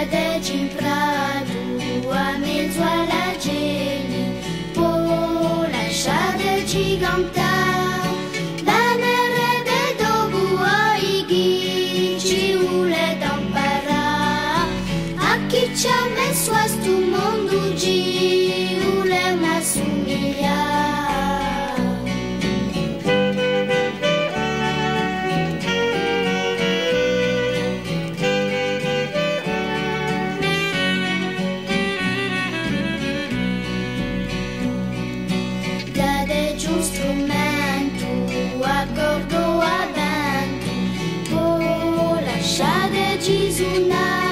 de prado a mezzo alla geli, po lascia de giganta, la merede dobu a igi, ci ule dampara, a chi ci ha messo a stu mondo gi, ule una sumiglia. Strumento, accordo a vento, oh lasciate Gesù.